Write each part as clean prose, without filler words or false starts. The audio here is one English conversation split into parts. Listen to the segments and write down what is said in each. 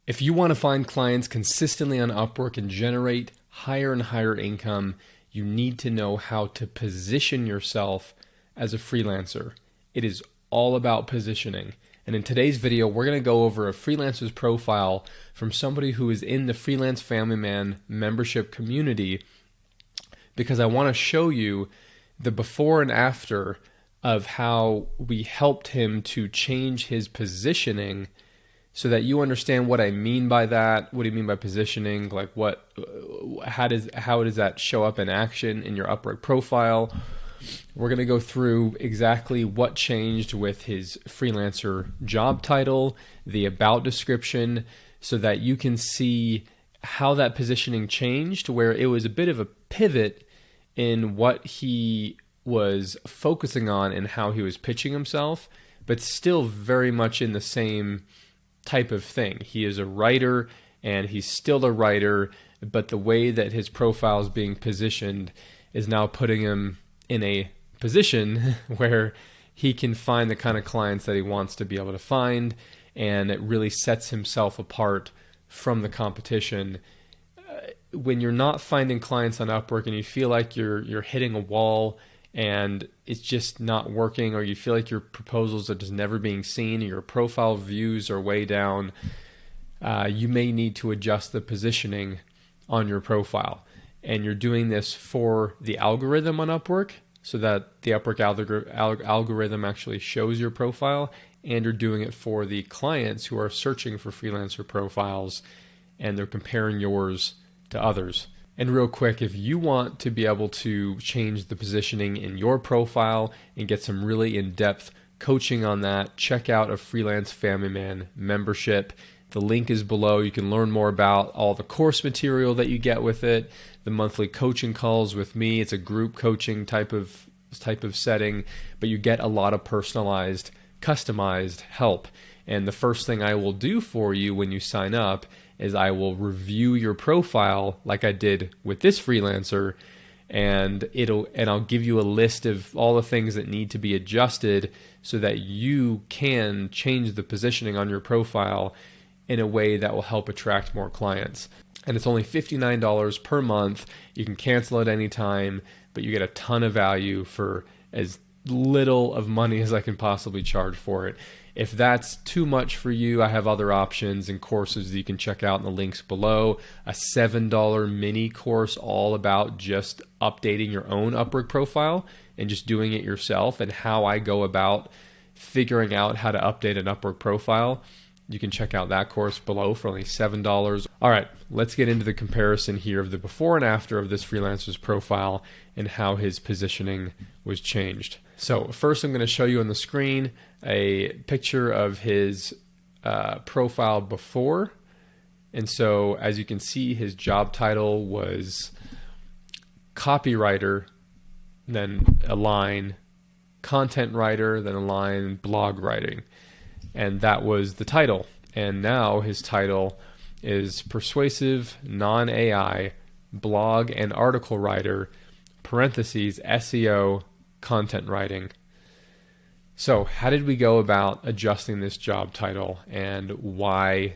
If you want to find clients consistently on Upwork and generate higher and higher income, you need to know how to position yourself as a freelancer. It is all about positioning. And in today's video, we're going to go over a freelancer's profile from somebody who is in the Freelance Family Man membership community, because I want to show you the before and after of how we helped him to change his positioning, so that you understand what I mean by that. What do you mean by positioning? Like how does that show up in action in your Upwork profile? We're going to go through exactly what changed with his freelancer job title, the about description, so that you can see how that positioning changed, where it was a bit of a pivot in what he was focusing on and how he was pitching himself, but still very much in the same type of thing. He is a writer and he's still a writer, but the way that his profile is being positioned is now putting him in a position where he can find the kind of clients that he wants to be able to find, and it really sets himself apart from the competition. When you're not finding clients on Upwork and you feel like you're hitting a wall and it's just not working, or you feel like your proposals are just never being seen, or your profile views are way down, you may need to adjust the positioning on your profile. And you're doing this for the algorithm on Upwork, so that the Upwork algorithm actually shows your profile, and you're doing it for the clients who are searching for freelancer profiles and they're comparing yours to others. And real quick, if you want to be able to change the positioning in your profile and get some really in-depth coaching on that, check out a Freelance Family Man membership. The link is below. You can learn more about all the course material that you get with it, the monthly coaching calls with me. It's a group coaching type of setting, but you get a lot of personalized, customized help. And the first thing I will do for you when you sign up is I will review your profile like I did with this freelancer, and I'll give you a list of all the things that need to be adjusted so that you can change the positioning on your profile in a way that will help attract more clients. And it's only $59 per month. You can cancel at any time, but you get a ton of value for as little of money as I can possibly charge for it. If that's too much for you, I have other options and courses that you can check out in the links below. A $7 mini course all about just updating your own Upwork profile and just doing it yourself, and how I go about figuring out how to update an Upwork profile. You can check out that course below for only $7. All right, let's get into the comparison here of the before and after of this freelancer's profile and how his positioning was changed. So first, I'm going to show you on the screen a picture of his profile before. And so as you can see, his job title was copywriter, then a line, content writer, then a line, blog writing. And that was the title. And now his title is persuasive, non-AI, blog and article writer, parentheses, SEO, content writing. So how did we go about adjusting this job title, and why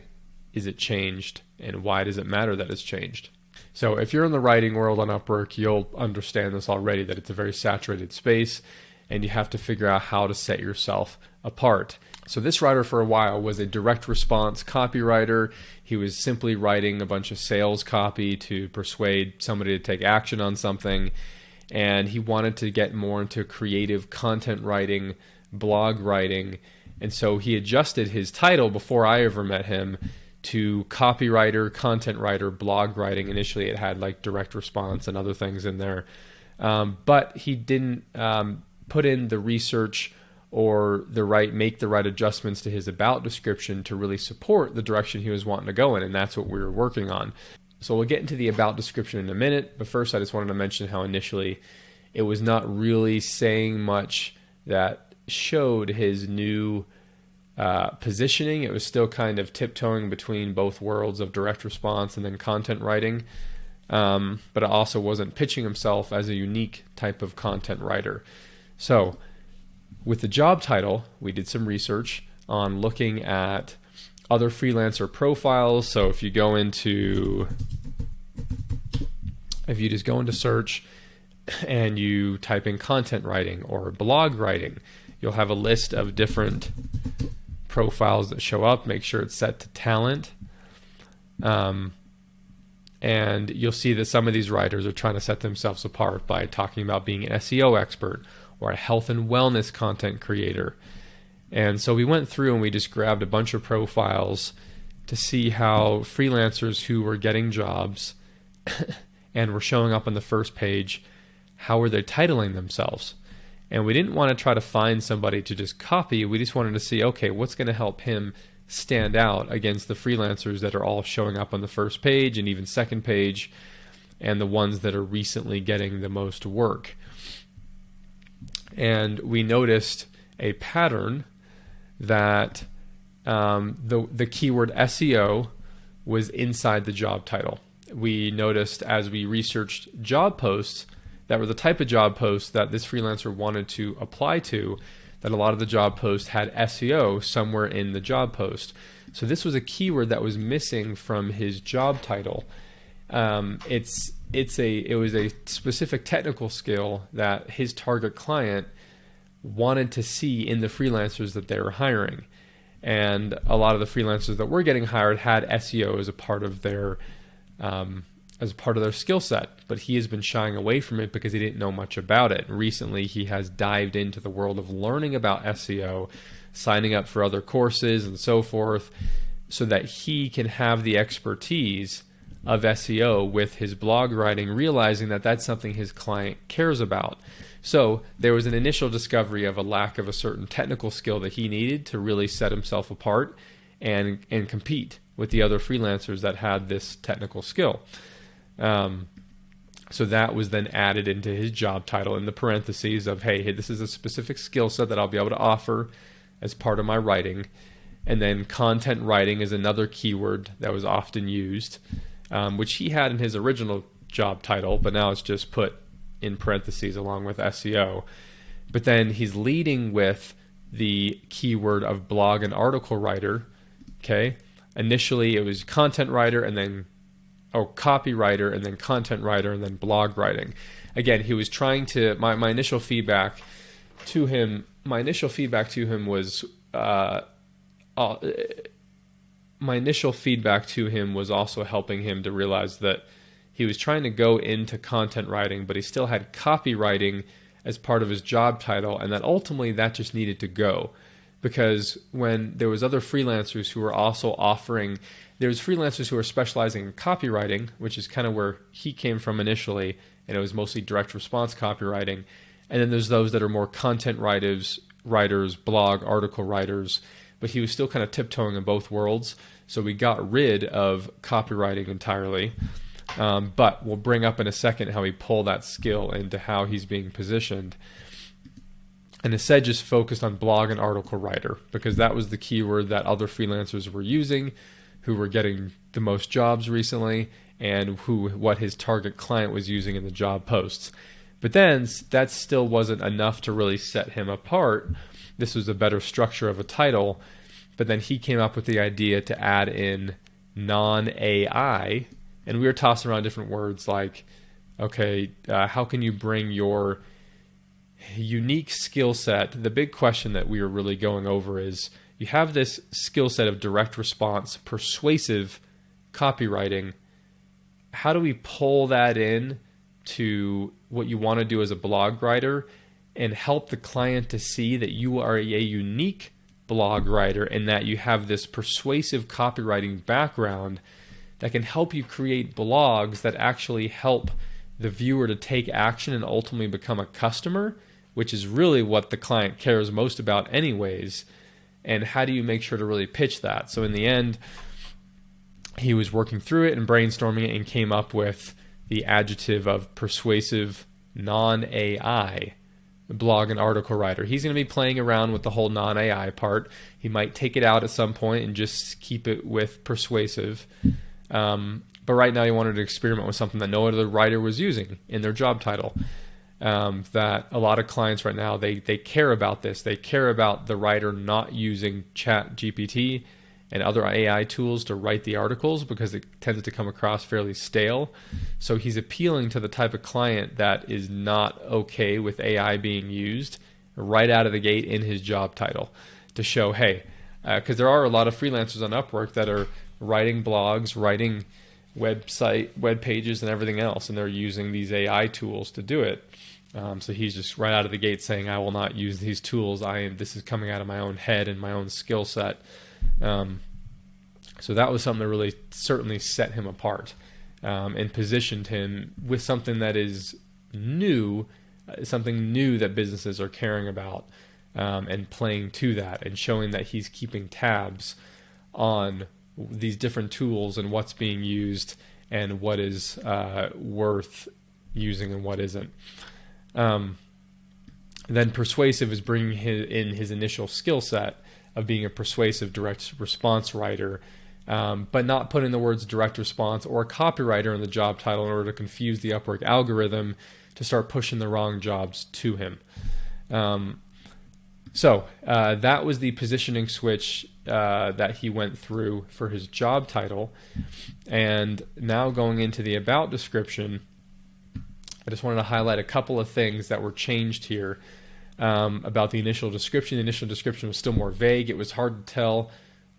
is it changed, and why does it matter that it's changed? So if you're in the writing world on Upwork, you'll understand this already, that it's a very saturated space and you have to figure out how to set yourself apart. So this writer for a while was a direct response copywriter. He was simply writing a bunch of sales copy to persuade somebody to take action on something. And he wanted to get more into creative content writing, blog writing. And so he adjusted his title before I ever met him to copywriter, content writer, blog writing. Initially it had like direct response and other things in there. But he didn't put in the research or make the right adjustments to his about description to really support the direction he was wanting to go in. And that's what we were working on. So we'll get into the about description in a minute, but first I just wanted to mention how initially it was not really saying much that showed his new positioning. It was still kind of tiptoeing between both worlds of direct response and then content writing, but it also wasn't pitching himself as a unique type of content writer. So with the job title, we did some research on looking at other freelancer profiles. So if you just go into search and you type in content writing or blog writing, you'll have a list of different profiles that show up. Make sure it's set to talent. And you'll see that some of these writers are trying to set themselves apart by talking about being an SEO expert or a health and wellness content creator. And so we went through and we just grabbed a bunch of profiles to see how freelancers who were getting jobs and were showing up on the first page, how were they titling themselves? And we didn't want to try to find somebody to just copy. We just wanted to see, okay, what's going to help him stand out against the freelancers that are all showing up on the first page and even second page, and the ones that are recently getting the most work. And we noticed a pattern that the keyword SEO was inside the job title. We noticed as we researched job posts that were the type of job posts that this freelancer wanted to apply to, that a lot of the job posts had SEO somewhere in the job post. So this was a keyword that was missing from his job title. It was a specific technical skill that his target client wanted to see in the freelancers that they were hiring. And a lot of the freelancers that were getting hired had SEO as a part of their skill set, but he has been shying away from it because he didn't know much about it. Recently, he has dived into the world of learning about SEO, signing up for other courses and so forth, so that he can have the expertise of SEO with his blog writing, realizing that that's something his client cares about. So there was an initial discovery of a lack of a certain technical skill that he needed to really set himself apart and compete with the other freelancers that had this technical skill. So that was then added into his job title in the parentheses of, hey, this is a specific skill set that I'll be able to offer as part of my writing. And then content writing is another keyword that was often used, which he had in his original job title, but now it's just put in parentheses along with SEO. But then he's leading with the keyword of blog and article writer. Okay. Initially it was content writer and then copywriter and then content writer and then blog writing. Again, he was trying to, my initial feedback to him was also helping him to realize that he was trying to go into content writing, but he still had copywriting as part of his job title, and that ultimately that just needed to go. Because when there was other freelancers who were also offering, there's freelancers who are specializing in copywriting, which is kind of where he came from initially, and it was mostly direct response copywriting. And then there's those that are more content writers, blog, article writers, but he was still kind of tiptoeing in both worlds. So we got rid of copywriting entirely. But we'll bring up in a second how we pull that skill into how he's being positioned. And instead just focused on blog and article writer, because that was the keyword that other freelancers were using who were getting the most jobs recently, and what his target client was using in the job posts. But then that still wasn't enough to really set him apart. This was a better structure of a title, but then he came up with the idea to add in non-AI, and we were tossing around different words like, okay, how can you bring your unique skill set? The big question that we were really going over is, you have this skill set of direct response, persuasive copywriting. How do we pull that in to what you want to do as a blog writer and help the client to see that you are a unique blog writer and that you have this persuasive copywriting background that can help you create blogs that actually help the viewer to take action and ultimately become a customer, which is really what the client cares most about anyways. And how do you make sure to really pitch that? So in the end, he was working through it and brainstorming it and came up with the adjective of persuasive non-AI blog and article writer. He's going to be playing around with the whole non-AI part. He might take it out at some point and just keep it with persuasive. But right now he wanted to experiment with something that no other writer was using in their job title. That a lot of clients right now, they care about this. They care about the writer not using Chat GPT and other AI tools to write the articles because it tends to come across fairly stale. So he's appealing to the type of client that is not okay with AI being used right out of the gate in his job title to show, hey, because there are a lot of freelancers on Upwork that are writing blogs, writing web pages and everything else, and they're using these AI tools to do it. So he's just right out of the gate saying, I will not use these tools. This is coming out of my own head and my own skill set. So that was something that really certainly set him apart and positioned him with something that is new, something new that businesses are caring about, and playing to that and showing that he's keeping tabs on these different tools and what's being used and what is worth using and what isn't. Then persuasive is bringing in his initial skill set of being a persuasive direct response writer, but not putting the words direct response or copywriter in the job title in order to confuse the Upwork algorithm to start pushing the wrong jobs to him. So that was the positioning switch that he went through for his job title. And now going into the about description, I just wanted to highlight a couple of things that were changed here about the initial description. The initial description was still more vague. It was hard to tell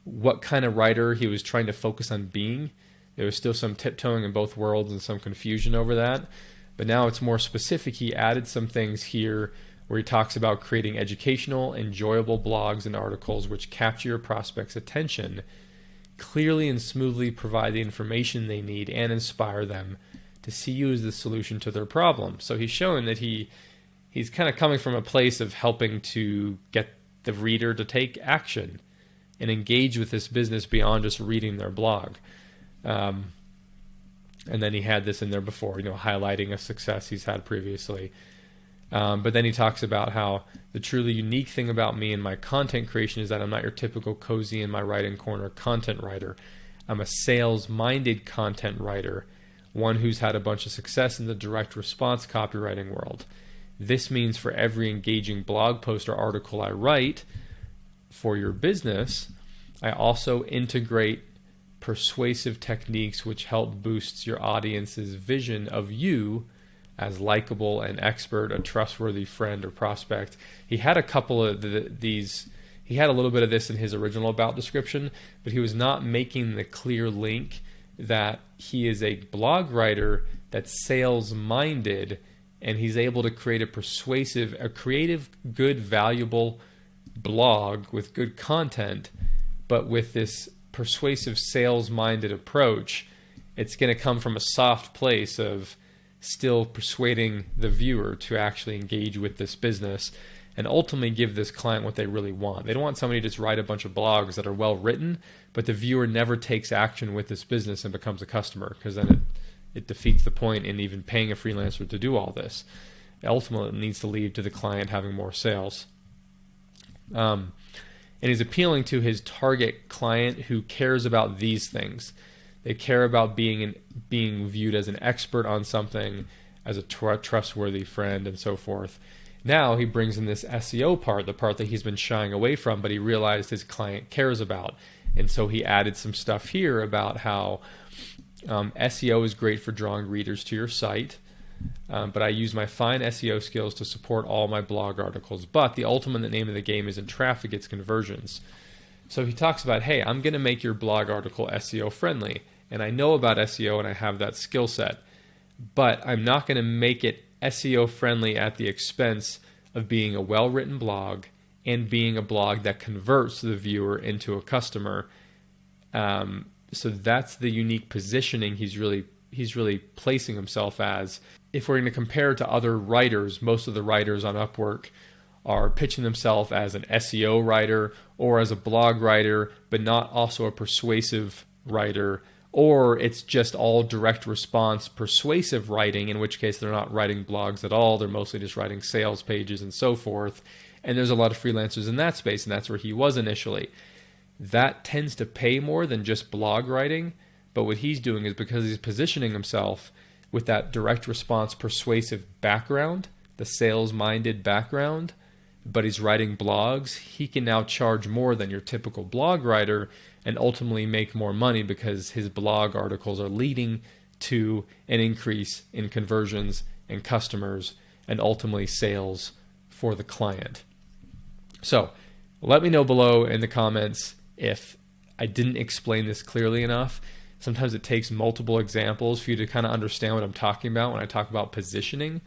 what kind of writer he was trying to focus on being. There was still some tiptoeing in both worlds and some confusion over that. But now it's more specific. He added some things here where he talks about creating educational, enjoyable blogs and articles which capture your prospects' attention, clearly and smoothly provide the information they need, and inspire them to see you as the solution to their problem. So he's showing that he's kind of coming from a place of helping to get the reader to take action and engage with this business beyond just reading their blog. And then he had this in there before, highlighting a success he's had previously. But then he talks about how the truly unique thing about me and my content creation is that I'm not your typical cozy in my writing corner content writer. I'm a sales-minded content writer, one who's had a bunch of success in the direct response copywriting world. This means for every engaging blog post or article I write for your business, I also integrate persuasive techniques which help boost your audience's vision of you as likable and expert, a trustworthy friend or prospect. He had a couple of these. He had a little bit of this in his original about description, but he was not making the clear link that he is a blog writer that's sales-minded, and he's able to create a creative, good, valuable blog with good content, but with this persuasive, sales-minded approach, it's going to come from a soft place of still persuading the viewer to actually engage with this business and ultimately give this client what they really want. They don't want somebody to just write a bunch of blogs that are well written, but the viewer never takes action with this business and becomes a customer, because then it defeats the point in even paying a freelancer to do all this. Ultimately, it needs to lead to the client having more sales. And he's appealing to his target client who cares about these things. They care about being viewed as an expert on something, as a trustworthy friend, and so forth. Now he brings in this SEO part, the part that he's been shying away from, but he realized his client cares about. And so he added some stuff here about how SEO is great for drawing readers to your site, but I use my fine SEO skills to support all my blog articles. But the ultimate name of the game isn't traffic, it's conversions. So he talks about, hey, I'm going to make your blog article SEO friendly. And I know about SEO and I have that skill set, but I'm not going to make it SEO friendly at the expense of being a well-written blog and being a blog that converts the viewer into a customer. So that's the unique positioning he's really placing himself as. If we're going to compare to other writers, most of the writers on Upwork are pitching themselves as an SEO writer or as a blog writer, but not also a persuasive writer, or it's just all direct response persuasive writing, in which case they're not writing blogs at all. They're mostly just writing sales pages and so forth. And there's a lot of freelancers in that space, and that's where he was initially. That tends to pay more than just blog writing, but what he's doing is, because he's positioning himself with that direct response persuasive background, the sales-minded background, but he's writing blogs, he can now charge more than your typical blog writer and ultimately make more money because his blog articles are leading to an increase in conversions and customers and ultimately sales for the client. So let me know below in the comments if I didn't explain this clearly enough. Sometimes it takes multiple examples for you to kind of understand what I'm talking about when I talk about positioning.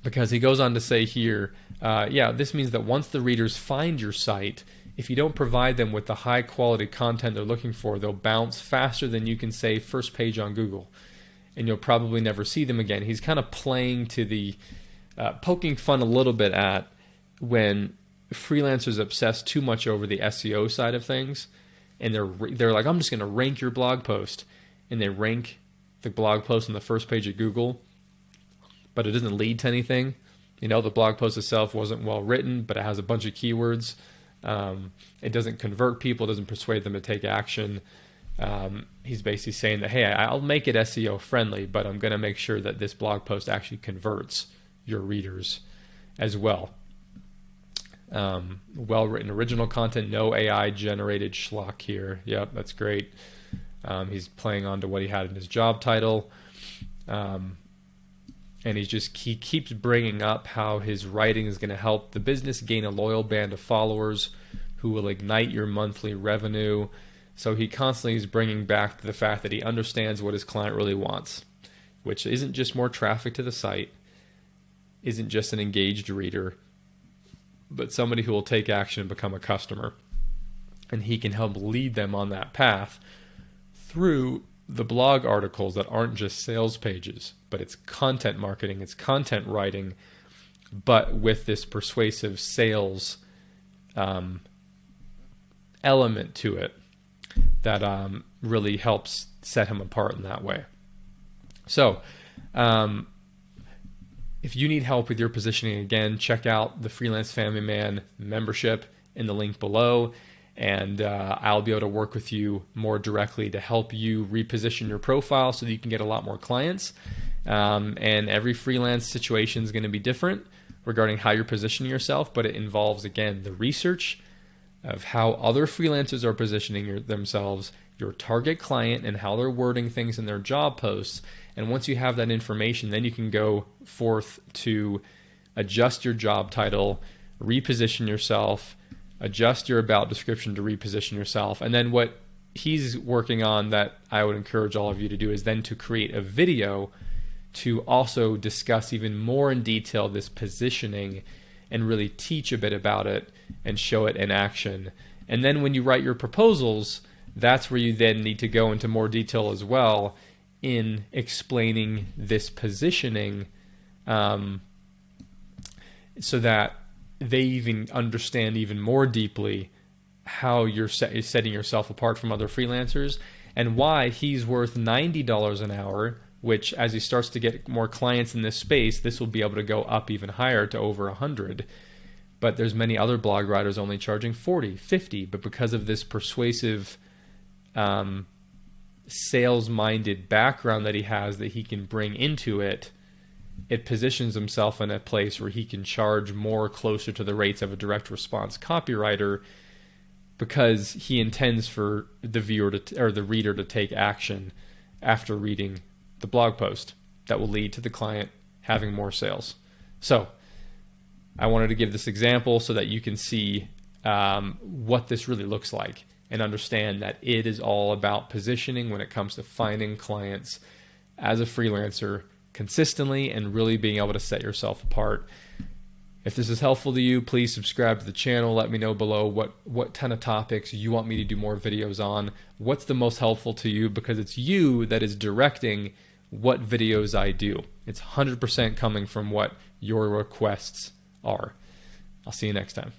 Because he goes on to say here, this means that once the readers find your site, if you don't provide them with the high quality content they're looking for, they'll bounce faster than you can say first page on Google, and you'll probably never see them again. He's kind of playing to the, poking fun a little bit at when freelancers obsess too much over the SEO side of things, and they're like, I'm just going to rank your blog post, and they rank the blog post on the first page of Google, but it doesn't lead to anything. You know, the blog post itself wasn't well written, but it has a bunch of keywords. It doesn't convert people, doesn't persuade them to take action. He's basically saying that, hey, I'll make it SEO friendly, but I'm going to make sure that this blog post actually converts your readers as well. Well-written original content, no AI generated schlock here. Yep, that's great. He's playing on to what he had in his job title. And he keeps bringing up how his writing is going to help the business gain a loyal band of followers who will ignite your monthly revenue. So he constantly is bringing back to the fact that he understands what his client really wants, which isn't just more traffic to the site, isn't just an engaged reader, but somebody who will take action and become a customer. And he can help lead them on that path through the blog articles that aren't just sales pages, but it's content marketing, it's content writing, but with this persuasive sales element to it that really helps set him apart in that way. So if you need help with your positioning, again, check out the Freelance Family Man membership in the link below. And I'll be able to work with you more directly to help you reposition your profile so that you can get a lot more clients. And every freelance situation is going to be different regarding how you're positioning yourself, but it involves, again, the research of how other freelancers are positioning themselves, your target client, and how they're wording things in their job posts. And once you have that information, then you can go forth to adjust your job title, reposition yourself, adjust your about description to reposition yourself. And then what he's working on that I would encourage all of you to do is then to create a video to also discuss even more in detail this positioning and really teach a bit about it and show it in action. And then when you write your proposals, that's where you then need to go into more detail as well in explaining this positioning so that they even understand even more deeply how you're setting yourself apart from other freelancers and why he's worth $90 an hour, which as he starts to get more clients in this space, this will be able to go up even higher to over 100. But there's many other blog writers only charging 40, 50, but because of this persuasive sales-minded background that he has that he can bring into it, it positions himself in a place where he can charge more closer to the rates of a direct response copywriter because he intends for the viewer or the reader to take action after reading the blog post that will lead to the client having more sales. So I wanted to give this example so that you can see what this really looks like and understand that it is all about positioning when it comes to finding clients as a freelancer consistently and really being able to set yourself apart. If this is helpful to you, please subscribe to the channel. Let me know below what ton of topics you want me to do more videos on. What's the most helpful to you, because it's you that is directing what videos I do. It's 100% coming from what your requests are. I'll see you next time.